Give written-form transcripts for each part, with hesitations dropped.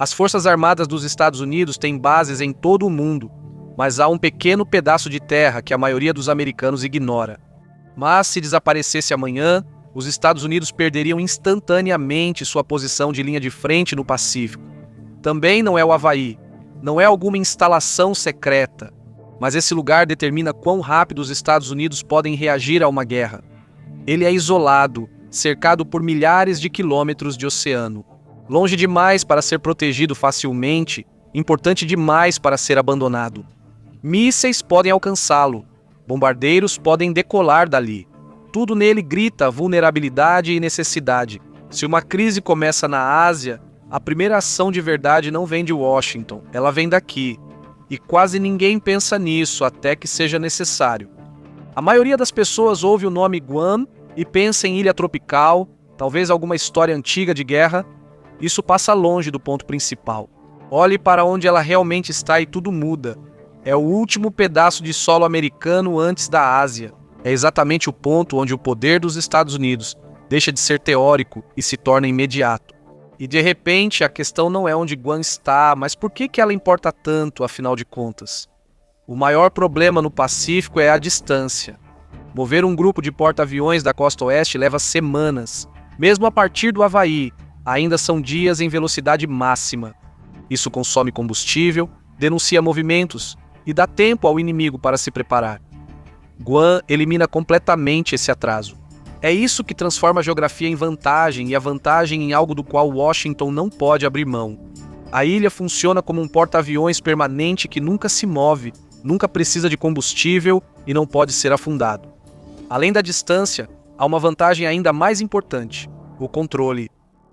As Forças Armadas dos Estados Unidos têm bases em todo o mundo, mas há um pequeno pedaço de terra que a maioria dos americanos ignora. Mas se desaparecesse amanhã, os Estados Unidos perderiam instantaneamente sua posição de linha de frente no Pacífico. Também não é o Havaí, não é alguma instalação secreta, mas esse lugar determina quão rápido os Estados Unidos podem reagir a uma guerra. Ele é isolado, cercado por milhares de quilômetros de oceano. Longe demais para ser protegido facilmente, importante demais para ser abandonado. Mísseis podem alcançá-lo, bombardeiros podem decolar dali. Tudo nele grita vulnerabilidade e necessidade. Se uma crise começa na Ásia, a primeira ação de verdade não vem de Washington, ela vem daqui. E quase ninguém pensa nisso até que seja necessário. A maioria das pessoas ouve o nome Guam e pensa em ilha tropical, talvez alguma história antiga de guerra. Isso passa longe do ponto principal. Olhe para onde ela realmente está e tudo muda. É o último pedaço de solo americano antes da Ásia. É exatamente o ponto onde o poder dos Estados Unidos deixa de ser teórico e se torna imediato. E de repente a questão não é onde Guam está, mas por que ela importa tanto, afinal de contas? O maior problema no Pacífico é a distância. Mover um grupo de porta-aviões da costa oeste leva semanas. Mesmo a partir do Havaí, ainda são dias em velocidade máxima. Isso consome combustível, denuncia movimentos e dá tempo ao inimigo para se preparar. Guam elimina completamente esse atraso. É isso que transforma a geografia em vantagem e a vantagem em algo do qual Washington não pode abrir mão. A ilha funciona como um porta-aviões permanente que nunca se move, nunca precisa de combustível e não pode ser afundado. Além da distância, há uma vantagem ainda mais importante: o controle.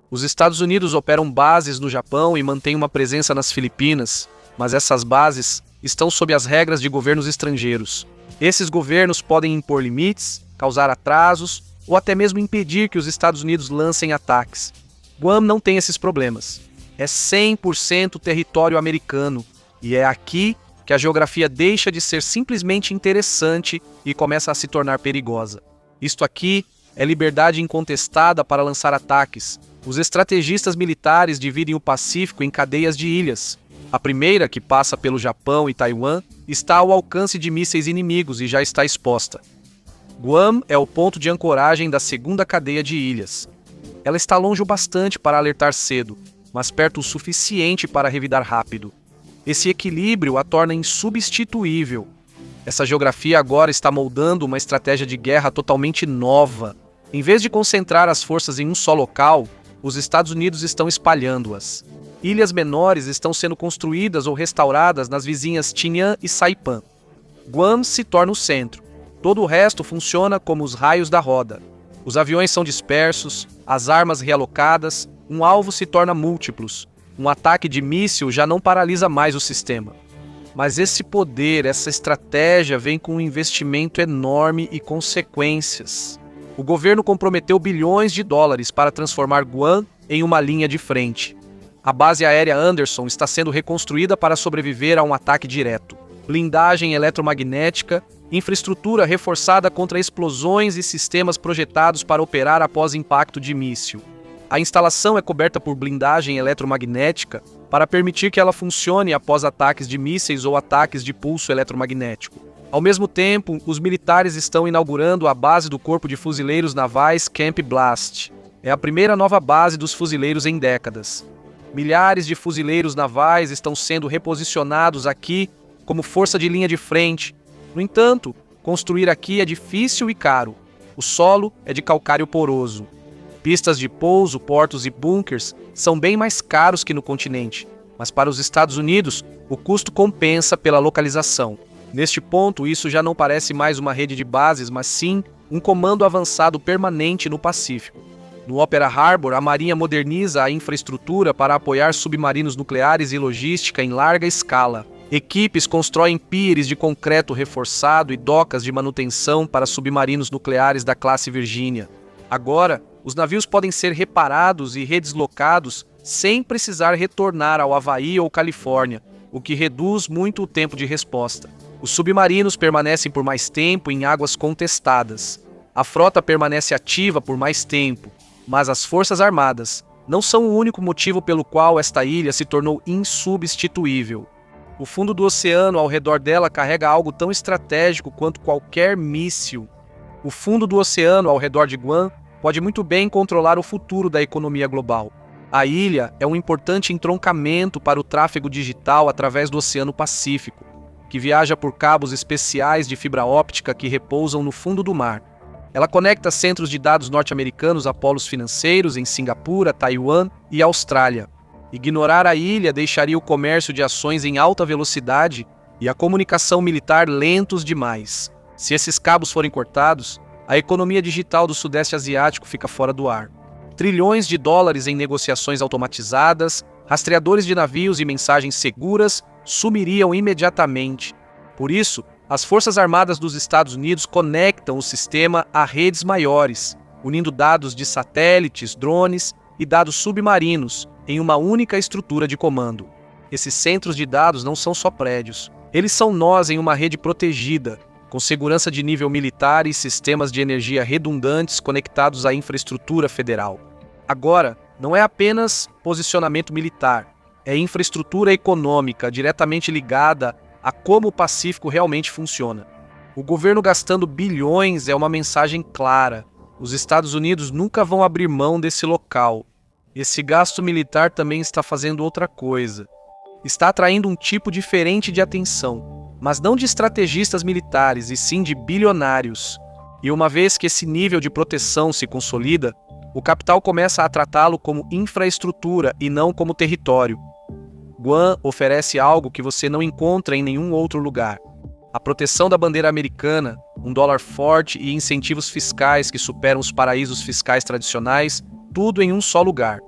Os Estados Unidos operam bases no Japão e mantêm uma presença nas Filipinas, mas essas bases estão sob as regras de governos estrangeiros. Esses governos podem impor limites, causar atrasos ou até mesmo impedir que os Estados Unidos lancem ataques. Guam não tem esses problemas. É 100% território americano e é aqui que a geografia deixa de ser simplesmente interessante e começa a se tornar perigosa. Isto aqui é liberdade incontestada para lançar ataques. Os estrategistas militares dividem o Pacífico em cadeias de ilhas. A primeira, que passa pelo Japão e Taiwan, está ao alcance de mísseis inimigos e já está exposta. Guam é o ponto de ancoragem da segunda cadeia de ilhas. Ela está longe o bastante para alertar cedo, mas perto o suficiente para revidar rápido. Esse equilíbrio a torna insubstituível. Essa geografia agora está moldando uma estratégia de guerra totalmente nova. Em vez de concentrar as forças em um só local, os Estados Unidos estão espalhando-as. Ilhas menores estão sendo construídas ou restauradas nas vizinhas Tinian e Saipan. Guam se torna o centro. Todo o resto funciona como os raios da roda. Os aviões são dispersos, as armas realocadas, um alvo se torna múltiplos. Um ataque de míssil já não paralisa mais o sistema. Mas esse poder, essa estratégia vem com um investimento enorme e consequências. O governo comprometeu bilhões de dólares para transformar Guam em uma linha de frente. A base aérea Anderson está sendo reconstruída para sobreviver a um ataque direto. Blindagem eletromagnética, infraestrutura reforçada contra explosões e sistemas projetados para operar após impacto de míssil. A instalação é coberta por blindagem eletromagnética para permitir que ela funcione após ataques de mísseis ou ataques de pulso eletromagnético. Ao mesmo tempo, os militares estão inaugurando a base do Corpo de Fuzileiros Navais Camp Blast. É a primeira nova base dos fuzileiros em décadas. Milhares de fuzileiros navais estão sendo reposicionados aqui como força de linha de frente. No entanto, construir aqui é difícil e caro. O solo é de calcário poroso. Pistas de pouso, portos e bunkers são bem mais caros que no continente, mas para os Estados Unidos, o custo compensa pela localização. Neste ponto, isso já não parece mais uma rede de bases, mas sim um comando avançado permanente no Pacífico. No Opera Harbor, a Marinha moderniza a infraestrutura para apoiar submarinos nucleares e logística em larga escala. Equipes constroem pires de concreto reforçado e docas de manutenção para submarinos nucleares da classe Virgínia. Agora, os navios podem ser reparados e redeslocados sem precisar retornar ao Havaí ou Califórnia, o que reduz muito o tempo de resposta. Os submarinos permanecem por mais tempo em águas contestadas. A frota permanece ativa por mais tempo, mas as Forças Armadas não são o único motivo pelo qual esta ilha se tornou insubstituível. O fundo do oceano ao redor dela carrega algo tão estratégico quanto qualquer míssil. O fundo do oceano ao redor de Guam pode muito bem controlar o futuro da economia global. A ilha é um importante entroncamento para o tráfego digital através do Oceano Pacífico, que viaja por cabos especiais de fibra óptica que repousam no fundo do mar. Ela conecta centros de dados norte-americanos a polos financeiros em Singapura, Taiwan e Austrália. Ignorar a ilha deixaria o comércio de ações em alta velocidade e a comunicação militar lentos demais. Se esses cabos forem cortados, a economia digital do Sudeste Asiático fica fora do ar. Trilhões de dólares em negociações automatizadas, rastreadores de navios e mensagens seguras sumiriam imediatamente. Por isso, as Forças Armadas dos Estados Unidos conectam o sistema a redes maiores, unindo dados de satélites, drones e dados submarinos em uma única estrutura de comando. Esses centros de dados não são só prédios. Eles são nós em uma rede protegida, com segurança de nível militar e sistemas de energia redundantes conectados à infraestrutura federal. Agora, não é apenas posicionamento militar, é infraestrutura econômica diretamente ligada a como o Pacífico realmente funciona. O governo gastando bilhões é uma mensagem clara. Os Estados Unidos nunca vão abrir mão desse local. Esse gasto militar também está fazendo outra coisa. Está atraindo um tipo diferente de atenção, mas não de estrategistas militares, e sim de bilionários. E uma vez que esse nível de proteção se consolida, o capital começa a tratá-lo como infraestrutura e não como território. Guam oferece algo que você não encontra em nenhum outro lugar. A proteção da bandeira americana, um dólar forte e incentivos fiscais que superam os paraísos fiscais tradicionais, tudo em um só lugar.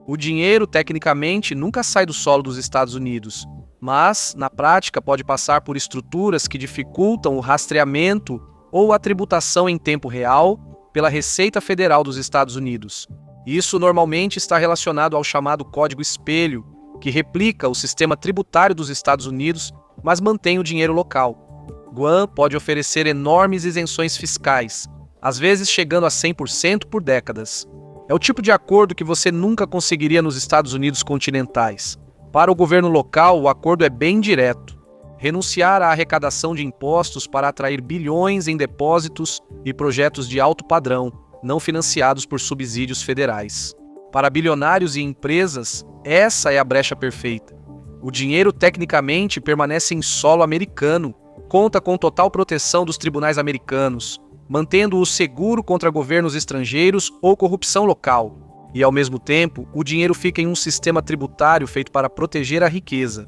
O dinheiro, tecnicamente, nunca sai do solo dos Estados Unidos, mas, na prática, pode passar por estruturas que dificultam o rastreamento ou a tributação em tempo real pela Receita Federal dos Estados Unidos. Isso normalmente está relacionado ao chamado Código Espelho, que replica o sistema tributário dos Estados Unidos, mas mantém o dinheiro local. Guam pode oferecer enormes isenções fiscais, às vezes chegando a 100% por décadas. É o tipo de acordo que você nunca conseguiria nos Estados Unidos continentais. Para o governo local, o acordo é bem direto. Renunciar à arrecadação de impostos para atrair bilhões em depósitos e projetos de alto padrão, não financiados por subsídios federais. Para bilionários e empresas, essa é a brecha perfeita. O dinheiro tecnicamente permanece em solo americano, conta com total proteção dos tribunais americanos, mantendo-o seguro contra governos estrangeiros ou corrupção local. E, ao mesmo tempo, o dinheiro fica em um sistema tributário feito para proteger a riqueza.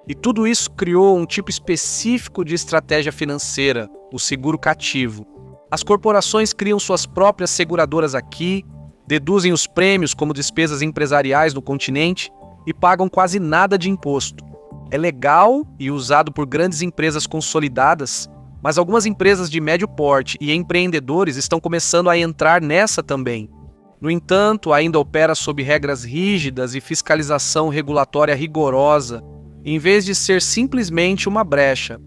E tudo isso criou um tipo específico de estratégia financeira, o seguro cativo. As corporações criam suas próprias seguradoras aqui, deduzem os prêmios como despesas empresariais no continente e pagam quase nada de imposto. É legal e usado por grandes empresas consolidadas, mas algumas empresas de médio porte e empreendedores estão começando a entrar nessa também. No entanto, ainda opera sob regras rígidas e fiscalização regulatória rigorosa, em vez de ser simplesmente uma brecha.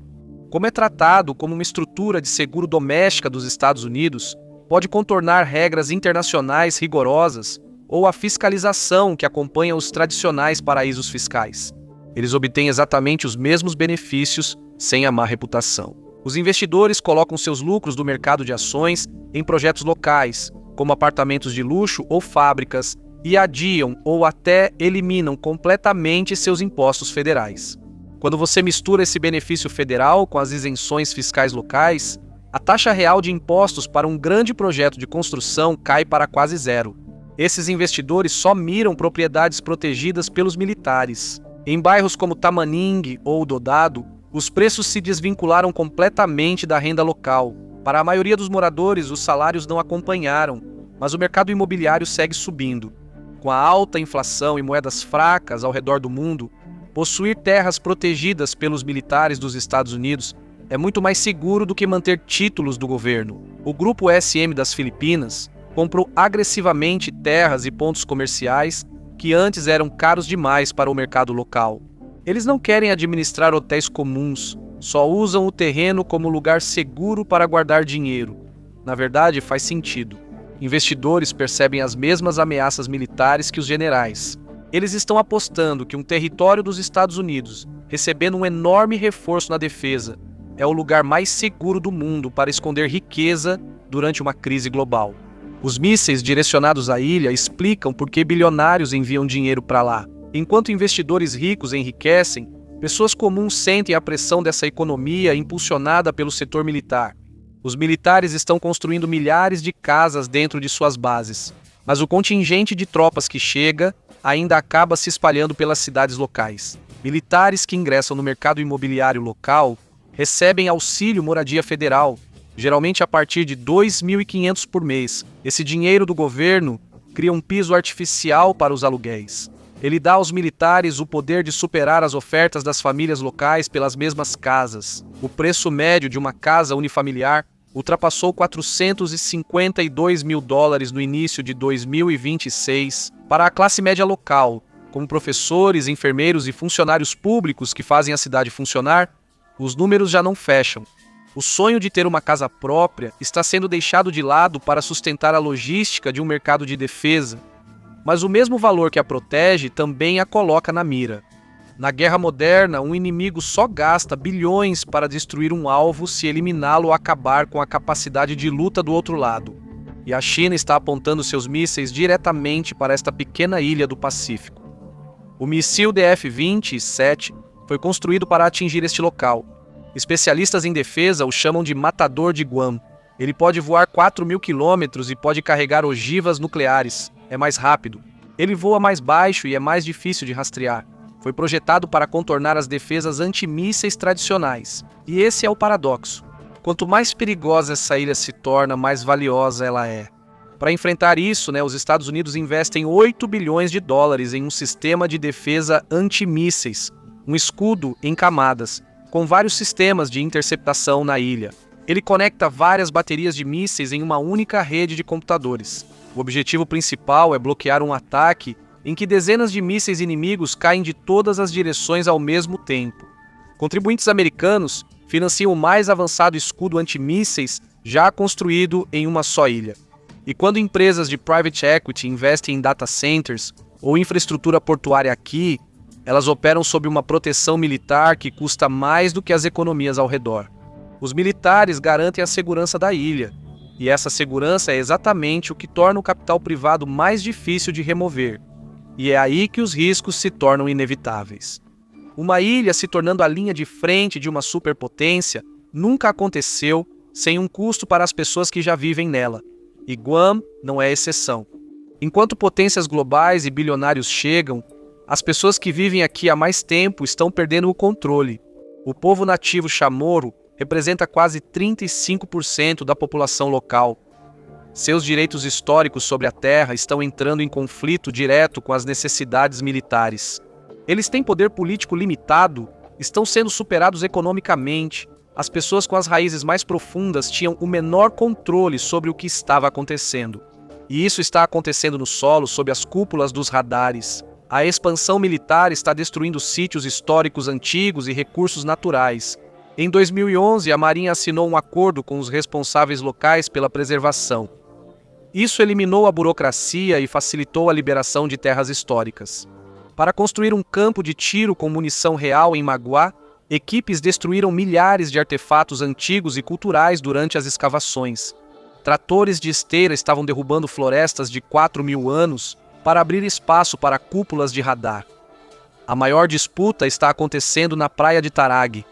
Como é tratado como uma estrutura de seguro doméstica dos Estados Unidos, pode contornar regras internacionais rigorosas ou a fiscalização que acompanha os tradicionais paraísos fiscais. Eles obtêm exatamente os mesmos benefícios sem a má reputação. Os investidores colocam seus lucros do mercado de ações em projetos locais, como apartamentos de luxo ou fábricas, e adiam ou até eliminam completamente seus impostos federais. Quando você mistura esse benefício federal com as isenções fiscais locais, a taxa real de impostos para um grande projeto de construção cai para quase zero. Esses investidores só miram propriedades protegidas pelos militares. Em bairros como Tamaning ou Dodado, os preços se desvincularam completamente da renda local. Para a maioria dos moradores, os salários não acompanharam, mas o mercado imobiliário segue subindo. Com a alta inflação e moedas fracas ao redor do mundo, possuir terras protegidas pelos militares dos Estados Unidos é muito mais seguro do que manter títulos do governo. O grupo SM das Filipinas comprou agressivamente terras e pontos comerciais que antes eram caros demais para o mercado local. Eles não querem administrar hotéis comuns, só usam o terreno como lugar seguro para guardar dinheiro. Na verdade, faz sentido. investidores percebem as mesmas ameaças militares que os generais. Eles estão apostando que um território dos Estados Unidos, recebendo um enorme reforço na defesa, é o lugar mais seguro do mundo para esconder riqueza durante uma crise global. Os mísseis direcionados à ilha explicam por que bilionários enviam dinheiro para lá. Enquanto investidores ricos enriquecem, pessoas comuns sentem a pressão dessa economia impulsionada pelo setor militar. Os militares estão construindo milhares de casas dentro de suas bases, mas o contingente de tropas que chega ainda acaba se espalhando pelas cidades locais. Militares que ingressam no mercado imobiliário local recebem auxílio moradia federal, geralmente a partir de R$ 2.500 por mês. Esse dinheiro do governo cria um piso artificial para os aluguéis. Ele dá aos militares o poder de superar as ofertas das famílias locais pelas mesmas casas. O preço médio de uma casa unifamiliar ultrapassou $452 mil no início de 2026 para a classe média local, como professores, enfermeiros e funcionários públicos que fazem a cidade funcionar. Os números já não fecham. O sonho de ter uma casa própria está sendo deixado de lado para sustentar a logística de um mercado de defesa. Mas o mesmo valor que a protege também a coloca na mira. Na guerra moderna, um inimigo só gasta bilhões para destruir um alvo se eliminá-lo ou acabar com a capacidade de luta do outro lado. E a China está apontando seus mísseis diretamente para esta pequena ilha do Pacífico. O míssil DF-27 foi construído para atingir este local. Especialistas em defesa o chamam de matador de Guam. Ele pode voar 4.000 quilômetros e pode carregar ogivas nucleares. É mais rápido. Ele voa mais baixo e é mais difícil de rastrear. Foi projetado para contornar as defesas antimísseis tradicionais. E esse é o paradoxo. Quanto mais perigosa essa ilha se torna, mais valiosa ela é. Para enfrentar isso, os Estados Unidos investem $8 bilhões em um sistema de defesa antimísseis, um escudo em camadas, com vários sistemas de interceptação na ilha. Ele conecta várias baterias de mísseis em uma única rede de computadores. O objetivo principal é bloquear um ataque em que dezenas de mísseis inimigos caem de todas as direções ao mesmo tempo. Contribuintes americanos financiam o mais avançado escudo antimísseis já construído em uma só ilha. E quando empresas de private equity investem em data centers ou infraestrutura portuária aqui, elas operam sob uma proteção militar que custa mais do que as economias ao redor. Os militares garantem a segurança da ilha, e essa segurança é exatamente o que torna o capital privado mais difícil de remover. E é aí que os riscos se tornam inevitáveis. Uma ilha se tornando a linha de frente de uma superpotência nunca aconteceu sem um custo para as pessoas que já vivem nela. E Guam não é exceção. Enquanto potências globais e bilionários chegam, as pessoas que vivem aqui há mais tempo estão perdendo o controle. O povo nativo chamorro representa quase 35% da população local. Seus direitos históricos sobre a terra estão entrando em conflito direto com as necessidades militares. Eles têm poder político limitado, estão sendo superados economicamente. As pessoas com as raízes mais profundas tinham o menor controle sobre o que estava acontecendo. E isso está acontecendo no solo, sob as cúpulas dos radares. A expansão militar está destruindo sítios históricos antigos e recursos naturais. Em 2011, a Marinha assinou um acordo com os responsáveis locais pela preservação. Isso eliminou a burocracia e facilitou a liberação de terras históricas. Para construir um campo de tiro com munição real em Maguá, equipes destruíram milhares de artefatos antigos e culturais durante as escavações. Tratores de esteira estavam derrubando florestas de 4.000 anos para abrir espaço para cúpulas de radar. A maior disputa está acontecendo na praia de Tarag.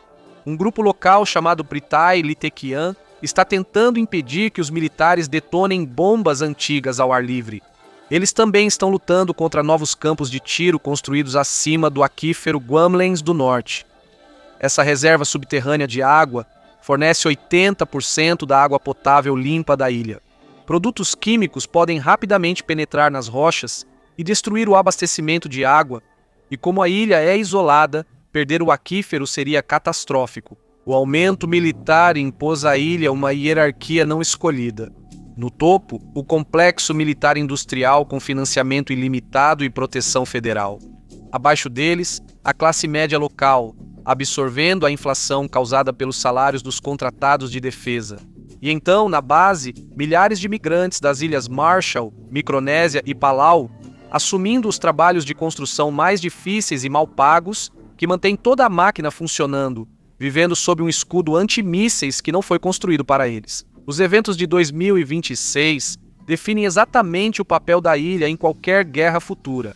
Um grupo local chamado Pritai Litekian está tentando impedir que os militares detonem bombas antigas ao ar livre. Eles também estão lutando contra novos campos de tiro construídos acima do aquífero Guamlands do Norte. Essa reserva subterrânea de água fornece 80% da água potável limpa da ilha. Produtos químicos podem rapidamente penetrar nas rochas e destruir o abastecimento de água, e como a ilha é isolada, perder o aquífero seria catastrófico. O aumento militar impôs à ilha uma hierarquia não escolhida. No topo, o complexo militar industrial com financiamento ilimitado e proteção federal. Abaixo deles, a classe média local, absorvendo a inflação causada pelos salários dos contratados de defesa. E então, na base, milhares de migrantes das ilhas Marshall, Micronésia e Palau, assumindo os trabalhos de construção mais difíceis e mal pagos, que mantêm toda a máquina funcionando, vivendo sob um escudo antimísseis que não foi construído para eles. Os eventos de 2026 definem exatamente o papel da ilha em qualquer guerra futura.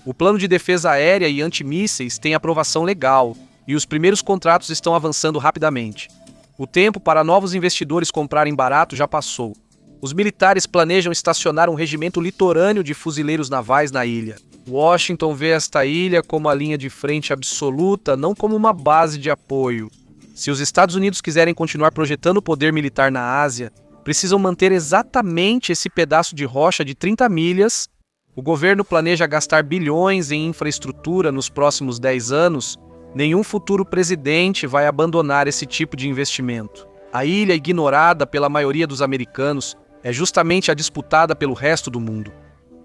O plano de defesa aérea e antimísseis tem aprovação legal, e os primeiros contratos estão avançando rapidamente. O tempo para novos investidores comprarem barato já passou. Os militares planejam estacionar um regimento litorâneo de fuzileiros navais na ilha. Washington vê esta ilha como a linha de frente absoluta, não como uma base de apoio. Se os Estados Unidos quiserem continuar projetando poder militar na Ásia, precisam manter exatamente esse pedaço de rocha de 30 milhas. O governo planeja gastar bilhões em infraestrutura nos próximos 10 anos. Nenhum futuro presidente vai abandonar esse tipo de investimento. A ilha, ignorada pela maioria dos americanos, é justamente a disputada pelo resto do mundo.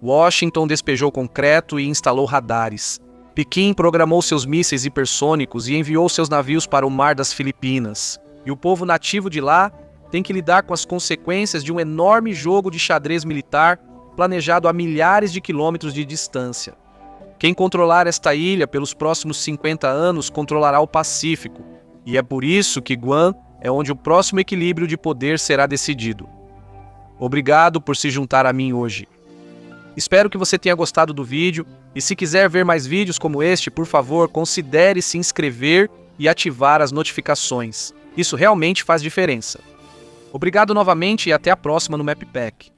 Washington despejou concreto e instalou radares. Pequim programou seus mísseis hipersônicos e enviou seus navios para o Mar das Filipinas. E o povo nativo de lá tem que lidar com as consequências de um enorme jogo de xadrez militar planejado a milhares de quilômetros de distância. Quem controlar esta ilha pelos próximos 50 anos controlará o Pacífico, e é por isso que Guam é onde o próximo equilíbrio de poder será decidido. Obrigado por se juntar a mim hoje. Espero que você tenha gostado do vídeo, e se quiser ver mais vídeos como este, por favor, considere se inscrever e ativar as notificações. Isso realmente faz diferença. Obrigado novamente e até a próxima no MapPack.